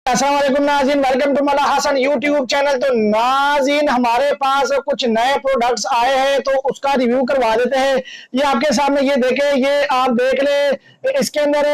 अस्सलाम वालेकुम नाज़रीन, वेलकम टू मला हसन यूट्यूब चैनल। तो नाज़रीन, हमारे पास कुछ नए प्रोडक्ट्स आए हैं तो उसका रिव्यू करवा देते हैं। ये आपके सामने ये देखें, ये आप देख ले, इसके अंदर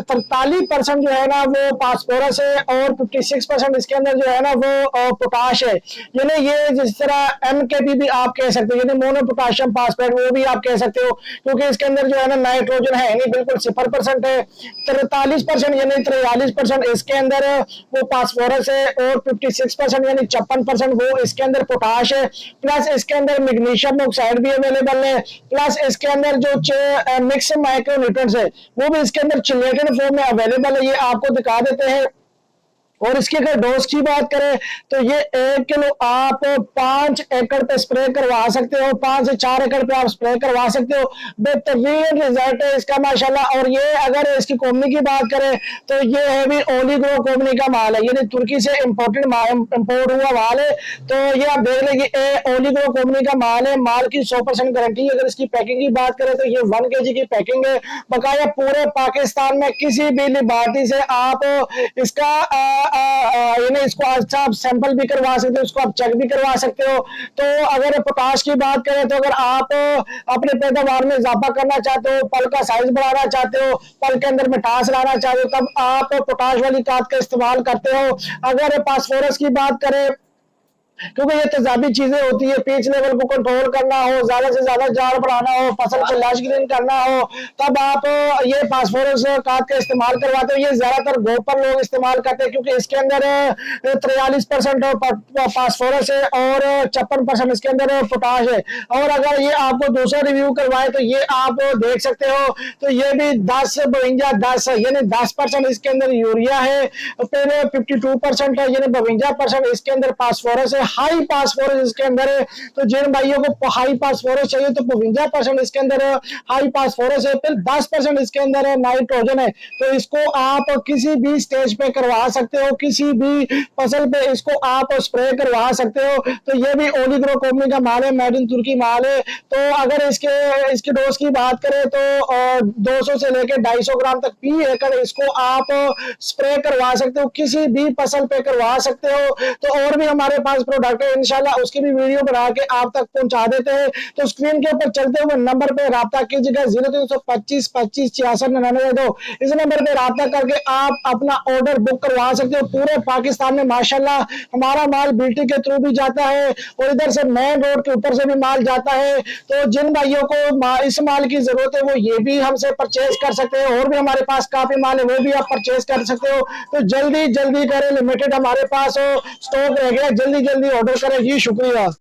43% जो है ना वो फास्फोरस है और 56% इसके अंदर जो है ना वो पोटाश है। यानी ये जिस तरह MKP भी आप कह सकते हो, यानी मोनो पोटाशियम फास्फेट, वो भी आप कह सकते हो, क्योंकि इसके अंदर जो है ना नाइट्रोजन है नहीं, बिल्कुल 0% है। 43% यानी 43% इसके अंदर वो फास्फोरस है और 56% यानी 56% वो इसके अंदर पोटाश है। प्लस इसके अंदर मैग्नीशियम ऑक्साइड भी अवेलेबल है। प्लस इसके अंदर जो मिक्स माइक्रोन्यूट्रिएंट्स है वो भी इसके अंदर चिलेटेड फॉर्म में अवेलेबल है। ये आपको दिखा देते हैं। और इसकी अगर डोज की बात करें तो ये 1 किलो आप 5 एकड़ पे स्प्रे करवा सकते हो, 5 से 4 एकड़ पे आप स्प्रे करवा सकते हो। बेहतरीन रिजल्ट है इसका माशाल्लाह। और ये अगर इसकी कंपनी की बात करें तो ये है भी ओलिग्रो कंपनी का माल है, यानी तुर्की से इंपोर्ट हुआ माल है। तो ये आप देख लेंगे ओलिग्रो कंपनी का माल है। माल की 100% गारंटी। अगर इसकी पैकिंग की बात करें तो ये 1 kg की पैकिंग है। बकाया पूरे पाकिस्तान में किसी भी लिबार्टी से आप इसका इसको अच्छा आप सैंपल भी करवा सकते हो, इसको आप चेक भी करवा सकते हो। तो अगर पोटाश की बात करें तो अगर आप अपने पैदावार में इजाफा करना चाहते हो, पल का साइज बढ़ाना चाहते हो, पल के अंदर मिठास लाना चाहते हो, तब आप पोटाश वाली खाद का इस्तेमाल करते हो। अगर फास्फोरस की बात करें, क्योंकि ये तेजाबी चीजें होती है, पीच लेवल को कंट्रोल करना हो, ज्यादा से ज्यादा जाड़ बढ़ाना हो, फसल को लश ग्रीन करना हो, तब आप ये फास्फोरस खाद का इस्तेमाल करवाते हो। ये ज्यादातर गोपर लोग इस्तेमाल करते हैं क्योंकि इसके अंदर 43% फास्फोरस है और 56% इसके अंदर पोटाश है। और अगर ये आपको दूसरा रिव्यू करवाए तो ये आप देख सकते हो, तो ये भी 10-52-10 यानी 10% इसके अंदर यूरिया है, फिर 52% है यानी 52% इसके अंदर फास्फोरस है। हाई फास्फोरस इसके अंदर है। तो जिन भाइयों को हाई फास्फोरस चाहिए तो 52% इसके अंदर हाई फास्फोरस है। फिर 10% इसके अंदर नाइट्रोजन है। तो इसको आप किसी भी स्टेज पे करवा सकते हो, किसी भी फसल पे इसको आप स्प्रे करवा सकते हो। तो ये भी ओलिग्रो कंपनी का माल है, मेड इन तुर्की माल है। तो अगर इसकी डोज की बात करें तो 200 से लेकर 250 ग्राम तक पी एकड़ इसको आप स्प्रे करवा सकते हो, किसी भी फसल पे करवा सकते हो। तो और भी हमारे पास प्रोडक्ट है, इंशाल्लाह उसकी भी वीडियो बना के आप तक पहुंचा देते हैं। तो स्क्रीन के ऊपर चलते हुए नंबर पे राब्ता कीजिएगा 0325 25 66 99 2। इस नंबर पे राब्ता करके आप अपना ऑर्डर बुक करवा सकते हो। पूरे पाकिस्तान में माशाल्लाह हमारा माल बीटी के थ्रू भी जाता है और इधर से मेन रोड के ऊपर से भी माल जाता है। तो जिन भाइयों को इस माल की जरूरत है वो ये भी हमसे परचेज कर सकते हैं। और भी हमारे पास काफी माल है, वो भी आप परचेज कर सकते हो। तो जल्दी जल्दी करें, लिमिटेड हमारे पास स्टॉक रह गया, जल्दी जल्दी ऑर्डर करें जी। शुक्रिया।